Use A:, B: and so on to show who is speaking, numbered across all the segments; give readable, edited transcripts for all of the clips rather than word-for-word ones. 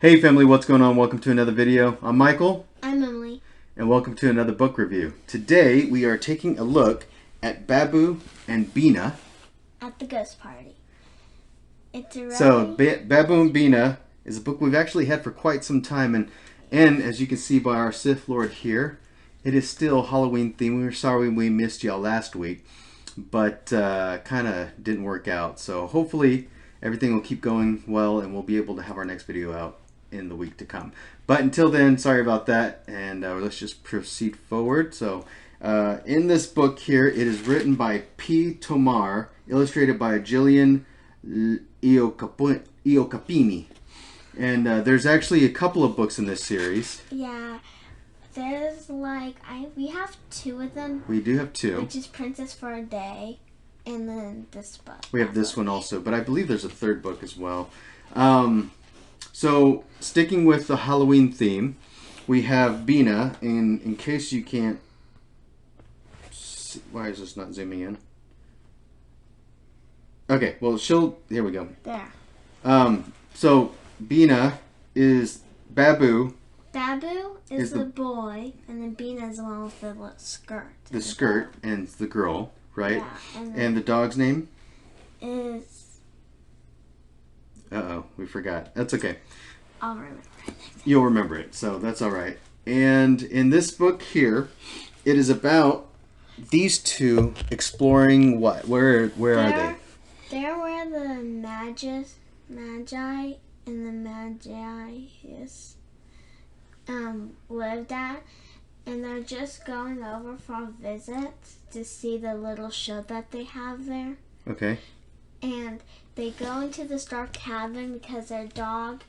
A: Hey family, what's going on? Welcome to another video. I'm Michael.
B: I'm Emily.
A: And welcome to another book review. Today we are taking a look at Babu and Bina.
B: At the ghost party. It's a
A: So Babu and Bina is a book we've actually had for quite some time, and as you can see by our Sith Lord here, it is still Halloween themed. We're sorry we missed y'all last week, but kind of didn't work out. So hopefully everything will keep going well and we'll be able to have our next video out in the week to come. But until then, sorry about that, and let's just proceed forward. So in this book here, it is written by P. Tomar, illustrated by Jillian Iocapini, and there's actually a couple of books in this series.
B: Yeah, there's we have two of them.
A: We do have two.
B: Which is Princess for a Day, and then this book.
A: We have this one also, but I believe there's a third book as well. So, sticking with the Halloween theme, we have Bina, and in case you can't see, why is this not zooming in? Okay, well, here we go.
B: There.
A: So, Bina is Babu.
B: Babu is the boy, and then Bina is the one with the little skirt.
A: The skirt, and the girl, right?
B: Yeah.
A: And the dog's name?
B: Is...
A: Uh-oh, we forgot. That's okay.
B: I'll remember it.
A: You'll remember it, so that's all right. And in this book here, it is about these two exploring what? Where are they?
B: They're where the Magi and the Magius lived at, and they're just going over for visits to see the little show that they have there.
A: Okay.
B: And they go into the Stark cabin because their dog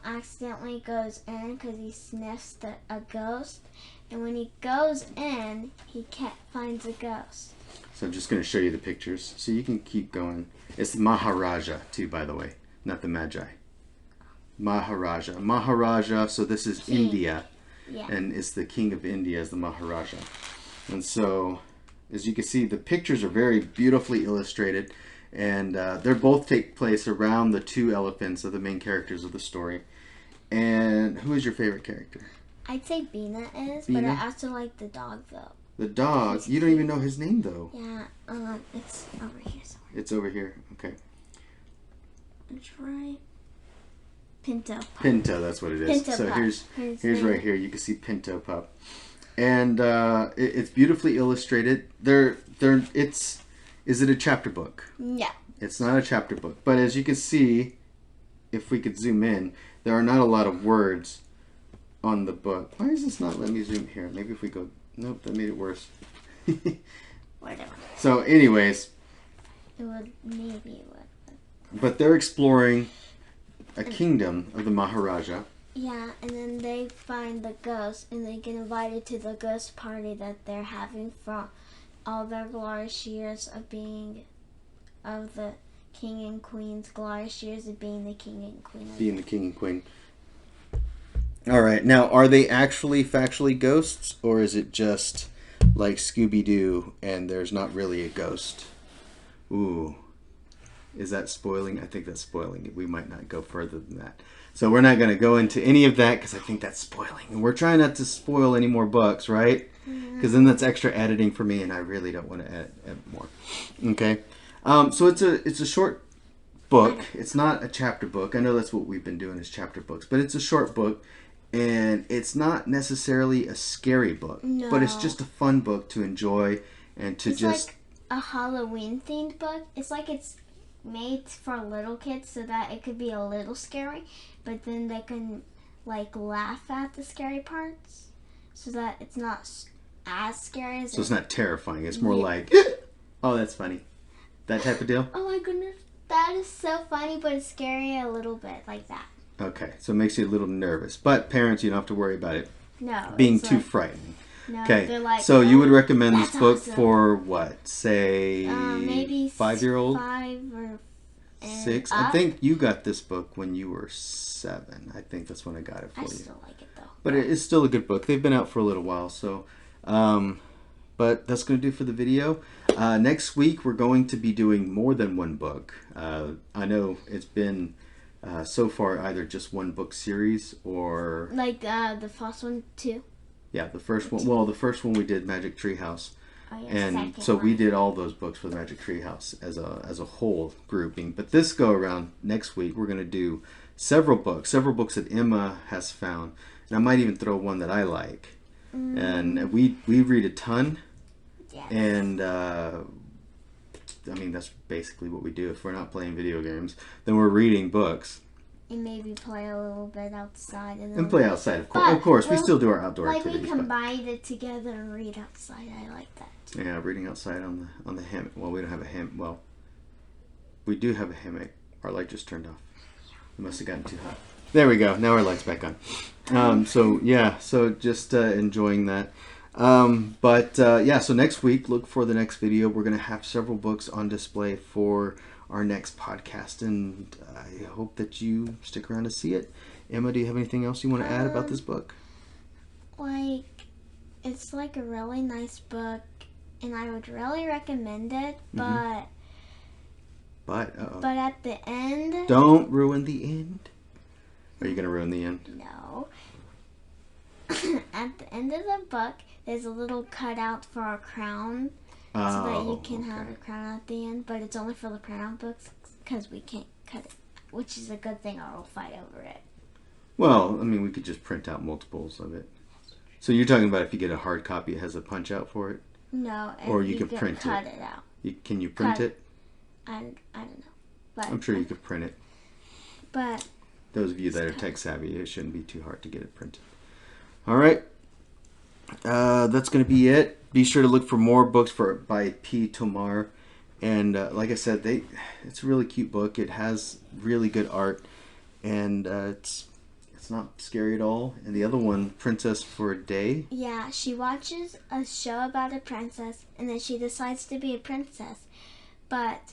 B: accidentally goes in because he sniffs a ghost. And when he goes in, he finds a ghost.
A: So I'm just going to show you the pictures so you can keep going. It's the Maharaja, too, by the way, not the Magi. Maharaja. Maharaja, so this is
B: King.
A: India.
B: Yeah.
A: And it's the king of India as the Maharaja. And so, as you can see, the pictures are very beautifully illustrated. And they both take place around the two elephants of the main characters of the story. And who is your favorite character?
B: I'd say Bina is,
A: Bina?
B: but I also like the dog, though.
A: The dog? You don't even know his name, though.
B: Yeah, it's over here somewhere.
A: It's over here. Okay.
B: It's right. Pinto Pup.
A: Pinto, that's what it is.
B: Pinto
A: so
B: Pup.
A: here's right here. You can see Pinto Pup. And it's beautifully illustrated. Is it a chapter book?
B: No.
A: It's not a chapter book. But as you can see, if we could zoom in, there are not a lot of words on the book. Why is this not letting me zoom here? Maybe if we go... Nope, that made it worse.
B: Whatever.
A: So anyways...
B: Maybe it would.
A: But they're exploring a kingdom of the Maharaja.
B: Yeah, and then they find the ghost, and they get invited to the ghost party that they're having from all their glorious years of the king and queen's glorious years of being the king and queen.
A: Being the king and queen. All right. Now, are they actually factually ghosts, or is it just like Scooby-Doo and there's not really a ghost? Ooh. Is that spoiling? I think that's spoiling it. We might not go further than that. So we're not going to go into any of that because I think that's spoiling. And we're trying not to spoil any more books, right? Because then that's extra editing for me, and I really don't want to add more. Okay. So it's a short book. It's not a chapter book. I know that's what we've been doing is chapter books, but it's a short book, and it's not necessarily a scary book,
B: No.
A: but it's just a fun book to enjoy and to
B: It's
A: just...
B: like a Halloween themed book. It's like it's made for little kids so that it could be a little scary, but then they can like laugh at the scary parts so that it's not as scary as...
A: So it's not terrifying. It's more like, oh, that's funny. That type of deal?
B: Oh my goodness, that is so funny, but it's scary a little bit, like that.
A: Okay, so it makes you a little nervous. But parents, you don't have to worry about it
B: No.
A: too frightening.
B: No,
A: Okay,
B: they're like,
A: so you would recommend this
B: that's
A: book
B: awesome.
A: for what? Say,
B: maybe
A: 5-year-old?
B: 5 or
A: 6?
B: up.
A: I think you got this book when you were 7. I think that's when I got it for
B: I
A: you.
B: still like it though.
A: But it is still a good book. They've been out for a little while, so... but that's going to do for the video. Next week, we're going to be doing more than one book. I know it's been so far either just one book series or
B: Like the first one too.
A: yeah, the first one. Well, the first one we did Magic Treehouse,
B: Oh yeah,
A: and
B: second
A: so we
B: one.
A: did all those books for the Magic Treehouse as a whole grouping. But this go around next week, we're gonna do several books that Emma has found, and I might even throw one that I like. And we read a ton,
B: Yes.
A: and I mean that's basically what we do. If we're not playing video games, then we're reading books
B: And maybe play a little bit outside.
A: and play outside. Of course,
B: But
A: of course, we
B: we'll-
A: still do our outdoor
B: Like
A: activities.
B: we
A: but-
B: combined it together and read outside. I like that.
A: Yeah, reading outside on the hammock. Well, we don't have a hammock. Well, we do have a hammock. Our light just turned off. It must have gotten too hot. There we go. Now our light's back on. So yeah, so just enjoying that. Yeah, so next week, look for the next video. We're gonna have several books on display for our next podcast, and I hope that you stick around to see it. Emma, do you have anything else you want to add about this book?
B: Like, it's like a really nice book, and I would really recommend it. But
A: But
B: but at the end,
A: don't ruin the end. Are you gonna ruin the end?
B: no. At the end of the book, there's a little cutout for a crown, so that you can have a crown at the end. But it's only for the crown books because we can't cut it, which is a good thing, or we'll fight over it.
A: Well, I mean, we could just print out multiples of it. So you're talking about if you get a hard copy, it has a punch out for it?
B: No, and
A: Or you can print
B: cut it out.
A: Can you print
B: Cut.
A: it?
B: I don't know, but
A: I'm sure you could print it.
B: But
A: Those of you that are tech savvy, it shouldn't be too hard to get it printed. All right. That's going to be it. Be sure to look for more books by P. Tomar. And like I said, it's a really cute book. It has really good art. And it's not scary at all. And the other one, Princess for a Day.
B: yeah, she watches a show about a princess, and then she decides to be a princess, but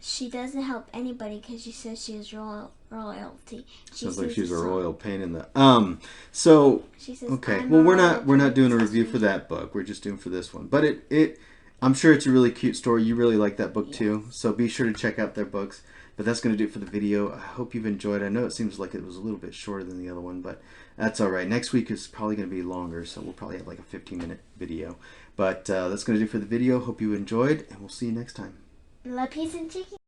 B: she doesn't help anybody because she says she is royalty.
A: Sounds like
B: sings
A: she's a
B: song.
A: royal pain in the So
B: She says,
A: okay,
B: "I'm
A: well
B: a
A: we're
B: royal
A: not doing a
B: princess."
A: review for that book. We're just doing for this one. But it I'm sure it's a really cute story. You really like that book too. So be sure to check out their books. But that's going to do it for the video. I hope you've enjoyed. I know it seems like it was a little bit shorter than the other one, but that's all right. Next week is probably going to be longer, so we'll probably have like a 15-minute video. But that's going to do it for the video. Hope you enjoyed, and we'll see you next time.
B: La peace and chicken.